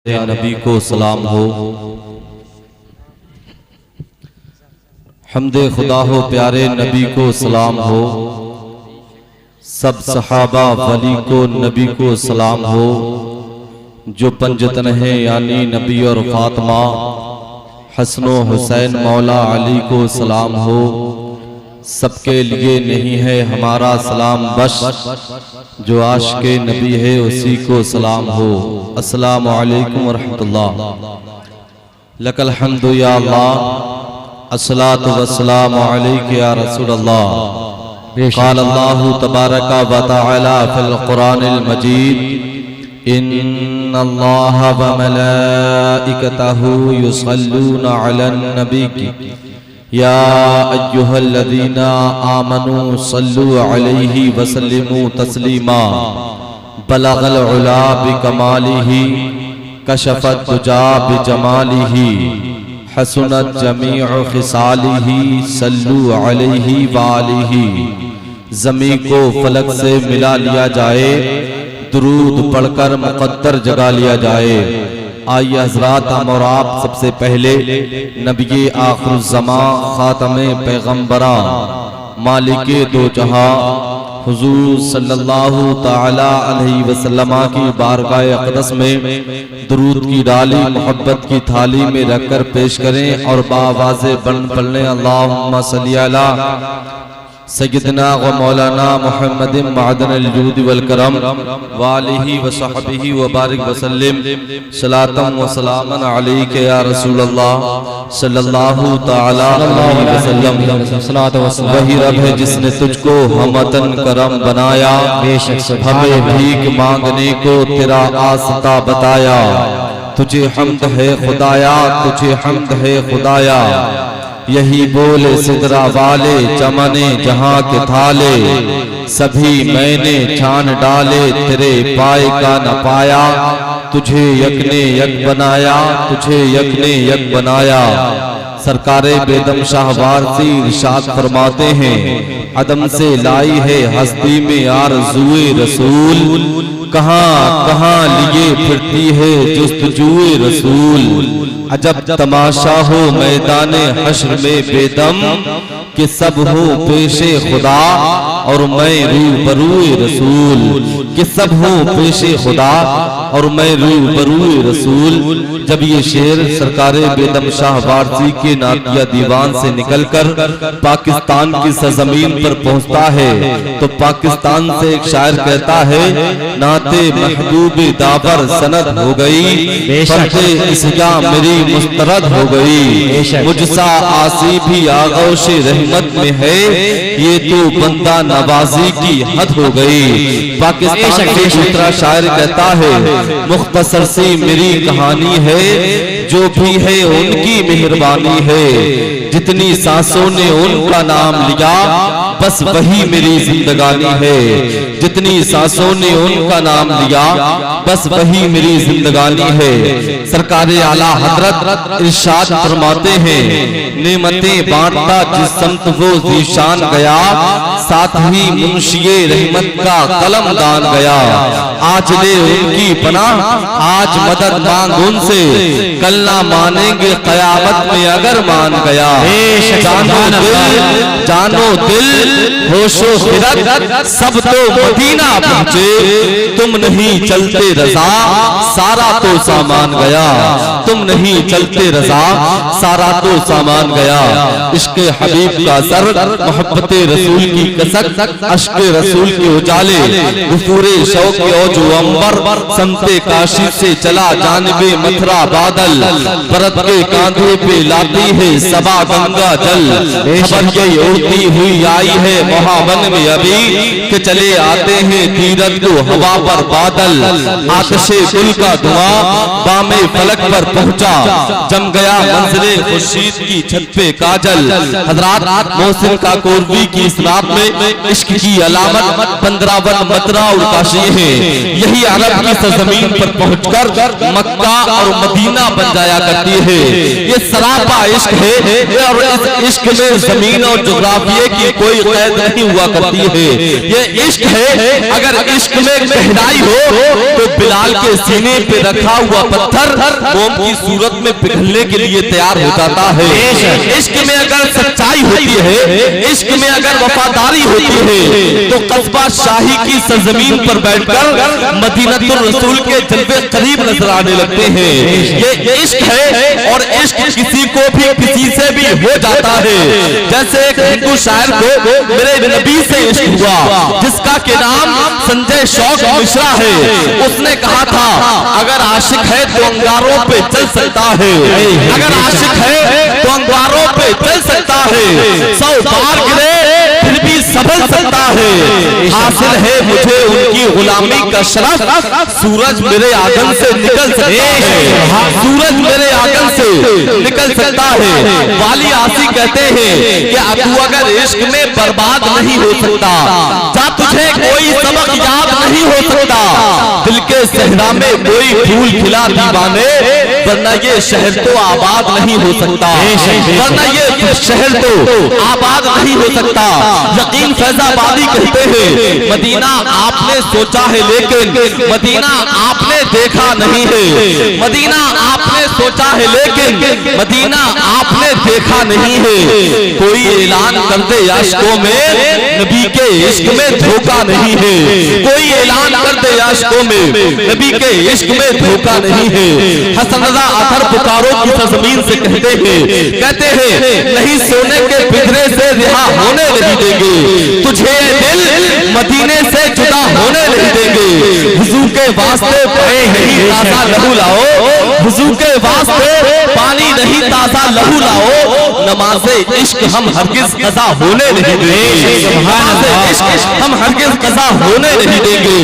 नबी को सलाम हो। हमदे खुदा हो प्यारे नबी को सलाम हो। सब सहाबा वली को नबी को सलाम हो। जो पंजतन है यानी नबी और फातिमा हसनो हुसैन मौला अली को सलाम हो। सबके लिए नहीं है हमारा सलाम बस, जो आशिक़े नबी है उसी को सलाम हो। अस्सलामु अलैकुम व रहमतुल्लाह। लकल हम्दु या अल्लाह, अस्सलातु वस्सलामु अलैका या रसूलल्लाह। क़ाल अल्लाहु तबारक व तआला फ़िल क़ुरानिल मजीद, इन्नल्लाहा व मलाइकतहु युसल्लूना अलन नबी या अय्युहल्लज़ीना आमनू सल्लु अलैहि वसल्लिमू तस्लीमा। बलगल उला बिकमालिही कशफत दुजा बिजमालिही हसनत जमीउ खिसालिही सल्लु अलैहि वालिही। ज़मीं को फलक से मिला लिया जाए, दुरूद पढ़कर मुक़द्दर जगा लिया जाए। आइए हज़रात, हम और आप सबसे पहले नबी आखिरुज़्ज़मान ख़ातमे पैगम्बरा मालिके दो जहां हुज़ूर सल्लल्लाहु ताला अलैहि वसल्लम की बारगाह अक़दस में दुरूद की डाली मोहब्बत की थाली में रखकर पेश करें और बावाज़े बन पढ़ने अल्लाहुम्मा सल्ली अला सय्यदना व मौलाना मुहम्मदिन मअदनिल जूद वल करम व आलिहि व सहबिहि व बारिक वसल्लिम सलातम व सलामन अलैका या रसूलल्लाह सल्लल्लाहु ताला अलैहि वसल्लम। वही रब है जिसने तुझको हमतन करम बनाया, हमें भीख मांगने को तेरा आस्ता बताया। तुझे हम्द है खुदाया, तुझे हम्द है खुदाया। यही बोले सिदरा वाले चमने जहां के थाले, सभी मैंने छान डाले तेरे पाए का न पाया। तुझे यकने यक बनाया, तुझे यकने यक बनाया। सरकारे बेदम शाहवारसी इरशाद फरमाते हैं, अदम से लाई है हस्ती में आरज़ुए रसूल। कहाँ कहाँ लिए फिरती है जुस्तजुए रसूल। अजब तमाशा हो मैदाने हश्र में बेदम, कि सब हो पेशे खुदा और मैं रूबरूए रसूल। कि सब हो पेशे खुदा और मैं रूबरूए रसूल। जब ये शेर सरकारे बेदम शाह वारसी के नातिया दीवान से निकलकर पाकिस्तान की सरजमीन पर पहुंचता है, तो पाकिस्तान से एक शायर कहता है, नाते महबूब दावर सनद हो गई, फर्दे इसका मेरी मुस्तरद हो गई। मुझसा आसी भी आगोश रहमत में है, ये तो बंदा नवाजी की हद हो गई। पाकिस्तान के दूसरा शायर कहता है, मुख्तसर सी मेरी कहानी है, जो भी है उनकी मेहरबानी है। जितनी सांसों ने उनका नाम लिया, बस वही मेरी जिंदगानी है। जितनी सांसों ने उनका नाम लिया, बस वही मेरी जिंदगानी है। सरकारे आला हजरत इरशाद फरमाते हैं, नेमतें बांटता जिस समत वो ज़ीशान गया, साथ ही मुंशिए रहमत का कलम दान गया। आज ले उनकी पनाह, आज मदद मांग उनसे, कल ना मानेंगे कयामत में अगर मान गया। जानो दिल होशो फिरत सब तो मदीना पहुंचे, तुम नहीं चलते रजा सारा तो सामान गया। तुम नहीं चलते रजा सारा तो सामान गया। इश्क़े हबीब का सर, मोहब्बत रसूल की कसक, अश्क़े रसूल के उजाले, गुफूरे शौक़ के औजो अंबर, समते काशी से चला जानबे मथुरा बादल, भरत के कांधे पे लाती है सबा गंगा जल। खबर ये उड़ती हुई आई है मोहावन में अभी, कि चले आते हैं तीरथ को हवा पर बादल। आतिशे गुल का धुआं बामे फलक पर पहुंचा, जम गया मंज़िले खुर्शीद की छत पे काजल। हज़रात, मोहसिन काकोरवी की इस रात में इश्क की अलामत 15 मथुरा और काशी है। यही अरब की सरजमीन पर पहुंचकर मक्का और मदीना बन जाया करती है। ये सरापा इश्क है और इस इश्क में जमीन और जुग्राफिये की कोई कोई कैद नहीं हुआ करती है। ये इश्क है, अगर इश्क में गहराई हो तो बिलाल के सीने पे रखा हुआ पत्थर मोम की सूरत में पिघलने के लिए तैयार हो जाता है। इश्क में अगर सच्चाई होती है, इश्क में अगर वफादारी होती है तो कस्बा शाही की सरजमीन पर बैठकर मदीनतुर रसूल के जलवे करीब नजर आने लगते हैं। ये इश्क है और इश्क किसी को भी किसी से भी हो जाता है। जैसे एक हिंदू शायर को मेरे नबी से इश्क हुआ जिसका के नाम संजय शौक मिश्रा है। उसने कहा था अगर आशिक है तो अंगारों पे चल सकता है, अगर आशिक है तो अंगारों पे चल सकता है, 100 बार गिरे फिर भी संभल सकता है। हासिल है मुझे उनकी गुलामी का शरफ, सूरज मेरे आंगन से निकल सकता है, सूरज मेरे आंगन से निकल सकता है। वाली आसी कहते हैं कि तू अगर इश्क में बर्बाद नहीं हो सकता, जा तुझे कोई सबक याद नहीं हो सकता। दिल के सहरा में कोई फूल खिला दीवाने, वरना ये शहर तो आबाद नहीं हो सकता, वरना ये शहर तो आबाद नहीं हो सकता। यकीन फैजाबादी कहते हैं मदीना आपने सोचा है लेकिन मदीना आपने देखा नहीं है, मदीना आपने सोचा है लेकिन मदीना आपने देखा नहीं है। कोई ऐलान कर दे आशिकों में नबी के इश्क में धोखा नहीं है, कोई ऐलान कर दे आशिकों में नबी के इश्क में धोखा नहीं है। हसन रज़ा अतर पुकारो की सरजमीन से कहते हैं नहीं सोने के पिंजरे से रिहा होने नहीं देंगे, तुझे दिल मदीने से जुदा होने नहीं देंगे। हुजूर के वास्ते पानी नहीं ताजा लहू लाओ, हुजूर के वास्ते पानी नहीं ताजा लहू लाओ, नमाज़े इश्क हम हरगिज़ कज़ा होने नहीं देंगे, नमाज़े इश्क हम हरगिज़ कज़ा होने नहीं देंगे।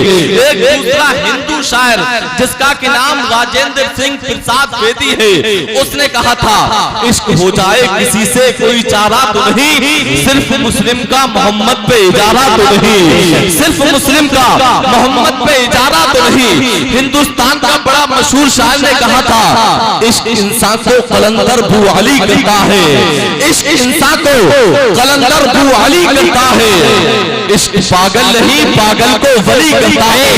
एक दूसरा हिंदू शायर जिसका के नाम राजेंद्र सिंह प्रसाद बेदी है, उसने कहा था इश्क हो जाए किसी से कोई चारा तो नहीं, सिर्फ मुस्लिम का मोहम्मद पे इजारा तो नहीं, सिर्फ मुस्लिम का मोहम्मद पे इजारा तो नहीं। हिंदुस्तान का बड़ा मशहूर शायर ने कहा था इश्क इंसान को कलंदर बू अली करता है, इश्क इंसान को कलंदर बू अली करता है। इश्क पागल नहीं पागल को वली करता है,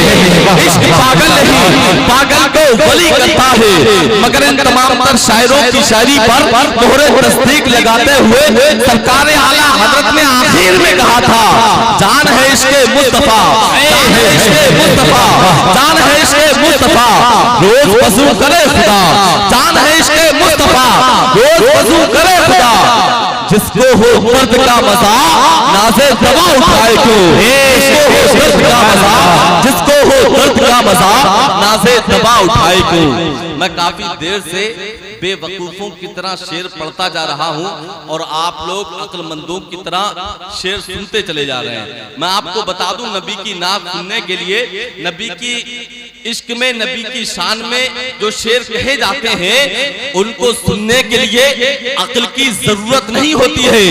इश्क पागल नहीं पागल को वली करता है। मगर इन तमाम तर शायरों की शायरी पर मोहरे तस्दीक लगाते हुए सरकार आला हजरत ने आखिर में कहा था जान है इसके मुस्तफा, जान है इसके मुस्तफा, जान है इसके मुस्तफा, रोज वजू करे खुदा, जान है इसके मुस्तफा, रोज वजू करे खुदा। जिसको हो दर्द का मजा नाज़े दवा उठाए क्यों, जिसको हो दर्द का मजा, जिसको हो दर्द का मजा नाज़े दवा उठाए क्यों। मैं काफी देर से बेवकूफों की तरह शेर पढ़ता जा रहा हूं और आप लोग अक्लमंदों की तरह शेर सुनते चले जा रहे हैं। मैं आपको बता दूं नबी की नात सुनने के लिए, नबी की इश्क में, नबी की शान में जो शेर कहे जाते हैं उनको सुनने के लिए अक्ल की जरूरत नहीं होती है,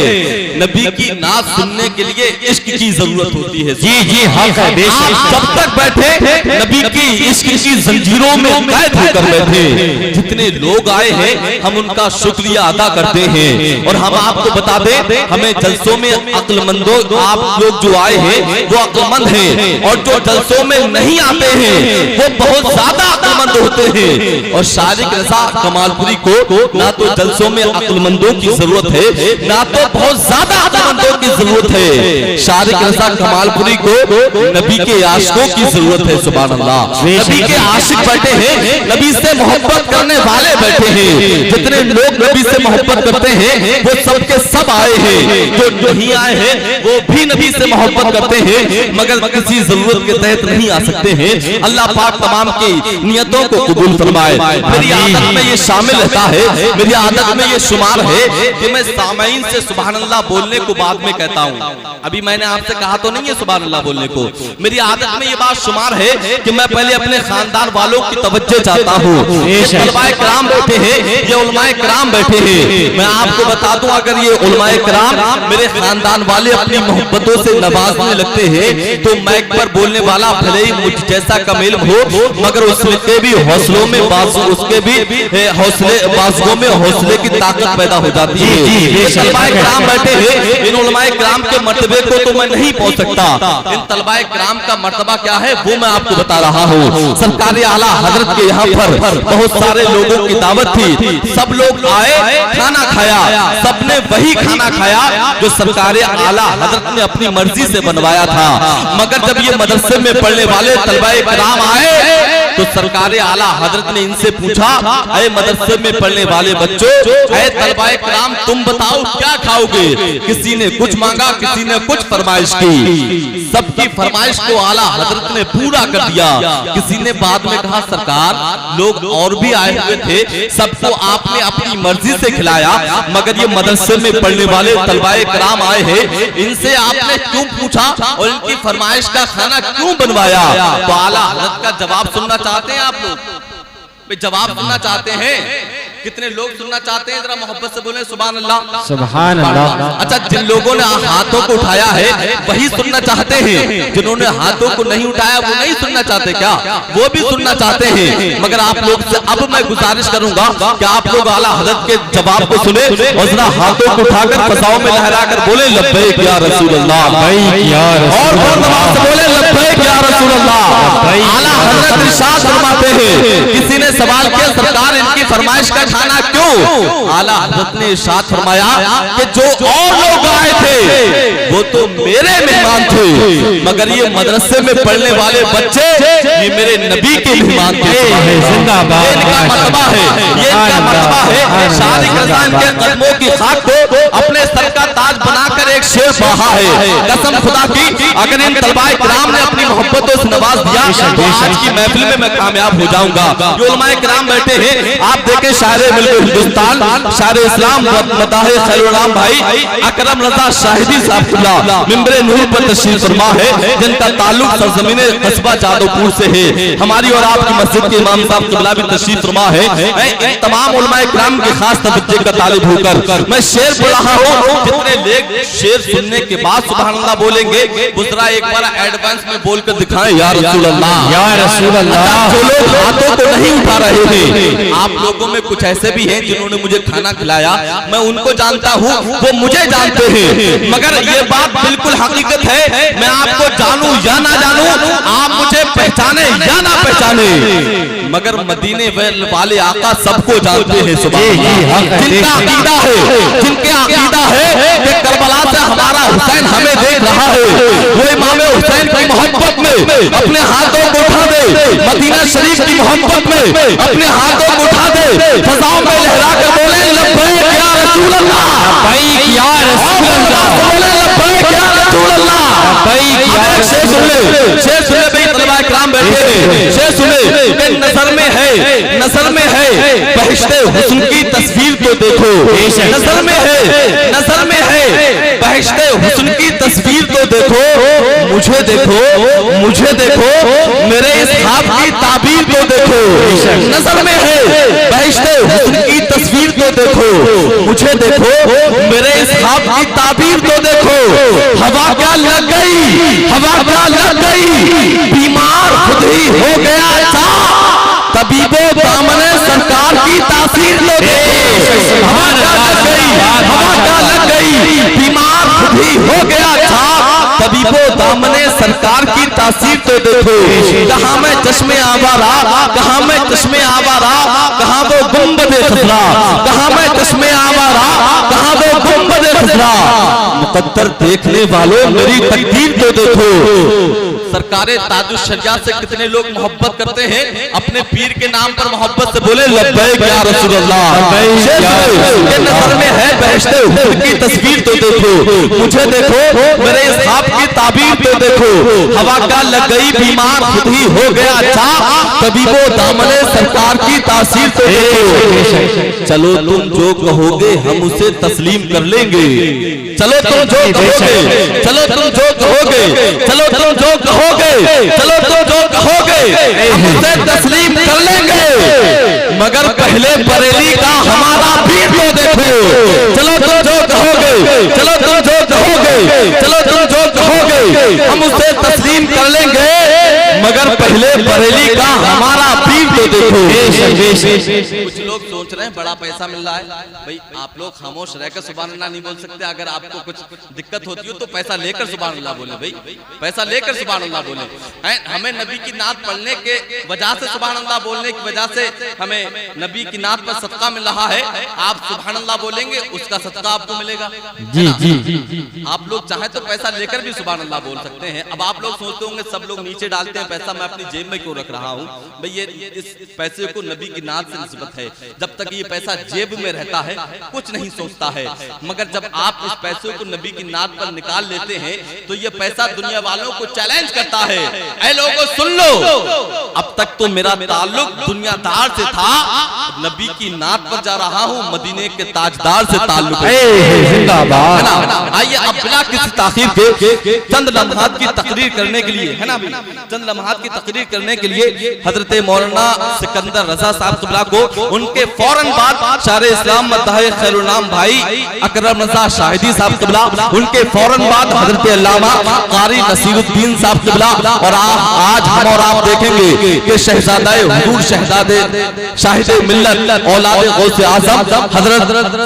नबी की नात सुनने के लिए इश्क की जरूरत होती है। जी जी आप जब तक बैठे नबी की इश्क की जंजीरों में कैद होकर बैठे, जितने लोग आए हैं हम उनका शुक्रिया अदा करते हैं। और हम आपको बता दें हमें जलसों में अक्लमंदों, आप लोग जो आए हैं वो अक्लमंद हैं और जो जलसों में नहीं आते हैं वो बहुत ज्यादा अक्लमंद होते हैं। और शारिक रज़ा कमालपुरी को ना तो जलसों में अक्लमंदों की जरूरत है ना तो बहुत ज्यादा अक्लमंदों की जरूरत है। शारिक रज़ा कमालपुरी को नबी के आशिकों की जरूरत है। सुभान अल्लाह, नबी के आशिक बैठे हैं, नबी से मोहब्बत करने वाले बैठे हैं। जितने लोग नबी से मोहब्बत करते हैं वो सब के सब आए हैं, जो नहीं आए हैं वो भी नबी से मोहब्बत करते हैं मगर किसी जरूरत के तहत नहीं आ सकते हैं। अल्लाह पाक तमाम की नियतों को कबूल फरमाए। मेरी आदत में ये शामिल रहता है, मेरी आदत में ये शुमार है कि मैं सामईन से सुभान अल्लाह बोलने को बाद में कहता हूँ। अभी मैंने आपसे कहा तो नहीं है सुभान अल्लाह बोलने को, मेरी आदत में ये बात शुमार है कि मैं पहले अपने खानदान वालों की तवज्जो चाहता हूँ। तलबाए किराम बैठे हैं, ये उलमाए किराम बैठे हैं। मैं आपको बता दूं, अगर ये उलमाए किराम मेरे खानदान वाले अपनी मोहब्बतों से नवाजने लगते हैं तो माइक पर बोलने वाला भले ही मुझ जैसा कमेल हो, मगर उसके भी हौसलों में उसके भी बाजुओं में हौसले की ताकत पैदा हो जाती है। उलमाए किराम बैठे हैं, इन उलमाए किराम के मर्तबे को तो मैं नहीं पहुंच सकता। इन तलबाए किराम का मर्तबा क्या है वो मैं आपको बता रहा हूँ। सरकार आला हजरत के यहाँ पर बहुत सारे लोगों की दावत थी, सब लोग आए, खाना खाया, सबने वही खाना खाया जो सरकार आला हजरत ने अपनी मर्जी से बनवाया था। मगर जब ये मदरसे में पढ़ने वाले तलबाए किराम आए तो सरकार आला हजरत ने इनसे पूछा, अरे मदरसे में पढ़ने वाले बच्चों, अरे तलबाए किराम तुम बताओ क्या खाओगे? किसी ने कुछ मांगा, किसी ने कुछ फरमाइश की। सबकी फरमाइश को आला हजरत ने पूरा कर दिया। किसी ने बाद में कहा, सरकार लोग और भी आए हुए थे, सबको आपने अपनी मर्जी से खिलाया, मगर ये मदरसे में पढ़ने वाले तलबाए किराम आए हैं, इनसे आपने क्यों पूछा और इनकी फरमाइश का खाना क्यों बनवाया? तो आला हजरत का जवाब सुनना चाहते हैं आप लोग? जवाब सुनना चाहते हैं? कितने लोग सुनना चाहते हैं? जरा मोहब्बत से बोले सुभान अल्लाह, सुभान अल्लाह। अच्छा, जिन लोगों ने हाथों को उठाया है वही सुनना चाहते हैं, जिन्होंने हाथों को नहीं उठाया वो नहीं सुनना चाहते क्या? वो भी सुनना चाहते हैं। मगर आप लोग से अब मैं गुजारिश करूंगा कि आप लोग आला हज़रत के जवाब को सुने और जरा हाथों को उठाकर फसाओं में लहराकर बोले लब्बैक या रसूल अल्लाह, और बोले लब्बैक या रसूल अल्लाह। आला हज़रत इरशाद फरमाते हैं, किसी ने सवाल किया, सरकार इनकी फरमाइश का खाना क्यों? आला हज़रत ने इरशाद फरमाया कि जो और लोग आए थे वो तो मेरे मेहमान थे, मगर ये मदरसे में पढ़ने वाले बच्चे ये मेरे नबी के मेहमान थे। जिंदाबाद, ये इनका मर्तबा है, ये इनका मर्तबा है। शादी के कदमों की खाक को अपने सर का ताज बनाकर एक शेर बहा है। कसम खुदा की, अगर इन तलबाए किराम ने अपनी मोहब्बतों से नवाज दिया तो आज की महफिल में मैं कामयाब हो जाऊंगा। जो उलमाए किराम बैठे हैं, आप देखें शायर मिल्क हिंदुस्तान, शायर इस्लाम मदाहे खैरुल्लाह भाई अकरम रजा शाहिदी साहब मिंबरे नूर पर तशरीफ फरमा है, जिनका ताल्लुक सरजमीन कस्बा जादवपुर से है। हमारी और आपकी मस्जिद के इमाम साहब किबला भी तशरीफ फरमा है। इन तमाम उलमाए किराम के खास तवज्जो का तालिब होकर मैं शेर बोल रहा हूँ। जितने लोग शेर सुनने के बाद सुभान अल्लाह बोलेंगे, बुजरा एक बार एडवांस में बोलकर दिखाएं या रसूल अल्लाह, या रसूल अल्लाह। जो लोग हाथों को नहीं उठा रहे हैं, आप लोगों में कुछ ऐसे भी हैं जिन्होंने मुझे खाना खिलाया, मैं उनको जानता हूँ, वो मुझे जानते हैं, मगर ये बात बिल्कुल हकीकत है। मैं आपको जानूं या ना जानूं, आप मुझे पहचाने या ना पहचाने, मगर मदीने वाले आका सबको जानते हैं। जिनका अकीदा है, जिनके अकीदा है कि करबला से हमारा हुसैन हमें देख रहा है, वो इमाम हुसैन की मोहब्बत में अपने हाथों को उठा दे, मदीना शरीफ की मोहब्बत में अपने हाथों को उठा दे, फजाओं में लहरा कर बोले लब्बैक या रसूल अल्लाह, लब्बैक या रसूल अल्लाह, बोले लब्बैक या रसूल अल्लाह, लब्बैक या रसूल अल्लाह। शेर सुने भाई, तलबाए किराम बैठे हैं, शेर सुने कि नजर में है, नजर में है बहिश्ते हुस्न की तस्वीर तो देखो, नजर में है, नजर में है बहिश्ते हुस्न की तस्वीर तो देखो, मुझे देखो, मुझे देखो, मेरे इस ख्वाब की ताबीर तो देखो। नजर में है बहिश्ते हुस्न की तस्वीर तो देखो, मुझे देखो, मेरे इस ख्वाब की ताबीर तो देखो। हवा क्या लग गई, हवा क्या लग गई, बीमार खुद ही हो गया था, तबीबो दामने सरकार की तासीर तो देखो। हवा क्या लग गई, हवा क्या लग गई, बीमार खुद ही हो गया था, तबीबो दामने सरकार की तासीर तो देखो। कहाँ मैं चश्मे आवारा, कहाँ मैं चश्मे आवारा, कहाँ वो गुंबदे खसरा, कहाँ मैं चश्मे आवारा, कहाँ वो गुंबदे खसरा, मुकद्दर देखने वालों मेरी तकदीर तो देखो। सरकारे ताजुश शरिया से कितने लोग मोहब्बत करते हैं, अपने पीर के नाम पर मोहब्बत से बोले लब्बैक या रसूल अल्लाह। नजर में है बहिश्ते हुस्न की तस्वीर तो देखो, मुझे देखो, मेरे इस ख्वाब की ताबीर तो देखो। हवा क्या लग गई, बीमार खुद ही हो गया अच्छा, तबीबो दामने सरकार की तासीर तो देखो। चलो तुम जो कहोगे हम उसे तस्लीम कर लेंगे, चलो तुम जो कहोगे, चलो तुम जो कहोगे, चलो तुम जो कहोगे, चलो तुम जो कहोगे हम उसे तस्लीम कर लेंगे, मगर पहले बरेली का हमारा पीर तो देखो। चलो तुम जो कहोगे, चलो तुम जो कहोगे, चलो तुम जो कहोगे हम उसे तस्लीम कर लेंगे, मगर पहले बरेली का हमारा पीर तो देखो। कुछ लोग सोच रहे हैं बड़ा पैसा मिल रहा है, भाई आप लोग खामोश रहकर सुभान अल्लाह नहीं बोल सकते? अगर आपको कुछ दिक्कत होती हो तो पैसा लेकर सुभान अल्लाह बोले, भाई पैसा लेकर सुभान अल्लाह बोले। हमें नबी की नात पढ़ने के वजह से सुभान अल्लाह बोलने की वजह से हमें नबी की नात पर सदका मिल रहा है। आप सुभान अल्लाह बोलेंगे उसका सदका आपको मिलेगा। जी जी जी। आप लोग चाहे तो पैसा लेकर भी सुभान अल्लाह बोल सकते हैं। अब आप लोग सोचते होंगे सब लोग नीचे डालते हैं पैसा, मैं अपनी जेब में क्यों रख रहा हूँ? भाई ये इस पैसे को नबी की नात से निस्बत है। जब तक ये पैसा जेब में रहता है कुछ नहीं सोचता है, मगर जब आप इस पैसे को नबी की नात पर निकाल लेते हैं तो ये पैसा दुनिया वालों को चैलेंज करता है, ऐ लोगों सुन लो, अब तक तो मेरा ताल्लुक दुनियादार से था, नबी की नात पर जा रहा हूँ, मदीने के ताजदार से ताल्लुक है। आइए अब बिना किसी ताखीर के चंद लम्हात की तकरीर करने के लिए, है ना, चंद लम्हात की तकरीर करने के लिए हजरत मौलाना सिकंदर रजा साहब क़िबला को, उनके फौरन बाद शायर इस्लाम मद्दाह खैरुल नाम भाई अकरम रजा शाहिदी साहब क़िबला, उनके फौरन बाद हजरत अल्लामा कारी नसीरुद्दीन साहब क़िबला, और आज हम और आप देखेंगे कि शहजादाए हुजूर शहजादे शाहिद मिल्लत औलाद गौसे आज़म हजरत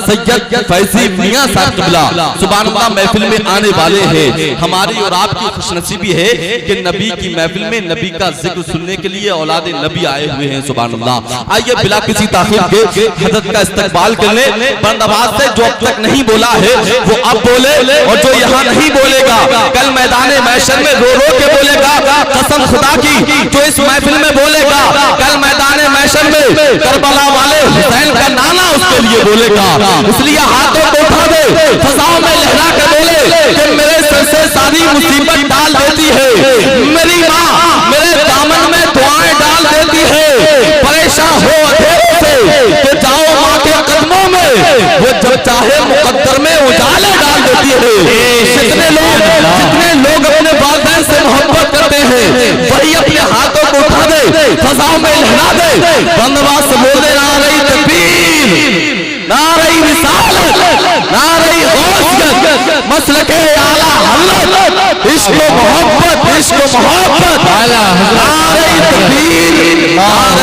सैयद फैज़ी मियां साहब क़िबला सुभान अल्लाह महफिल में आने वाले हैं। हमारी और आपकी खुशनसीबी है कि नबी की महफिल में नबी का जिक्र सुनने के लिए औलाद नबी आए हुए हैं। सुभान अल्लाह। आइए बिला किसी ताखीर के हजरत का इस्तकबाल करने, बुलंद आवाज से जो अब तक नहीं बोला है वो अब बोले, और जो यहाँ नहीं बोलेगा कल मैदान महशर में रो रो के बोलेगा। कसम खुदा की जो इस महफिल में बोलेगा कल मैदान महशर में करबला वाले हुसैन का नाना उसके लिए बोलेगा। इसलिए हाथों को उठा दे, फजाओं में लहरा कर बोले कि मेरे सर से सारी मुसीबत डाल देती है, मेरी माँ मेरे दामन में दुआएं डाल देती है, परेशान हो अंधेरे से तो जाओ माँ के कदमों में, वो जब चाहे मुकद्दर में उजाले डाल देती है। जितने लोग अपने वालिदैन से मोहब्बत करते हैं वही अपने हाथों को उठा दे, फजाओं में लहरा दे, बंदवास से बोले नारे तकबीर, नारे रिसालत, नारे गौसियत, मसलके आला हज़रत, इश्क मोहब्बत, इश्क मोहब्बत, नारे तकबीर, नारे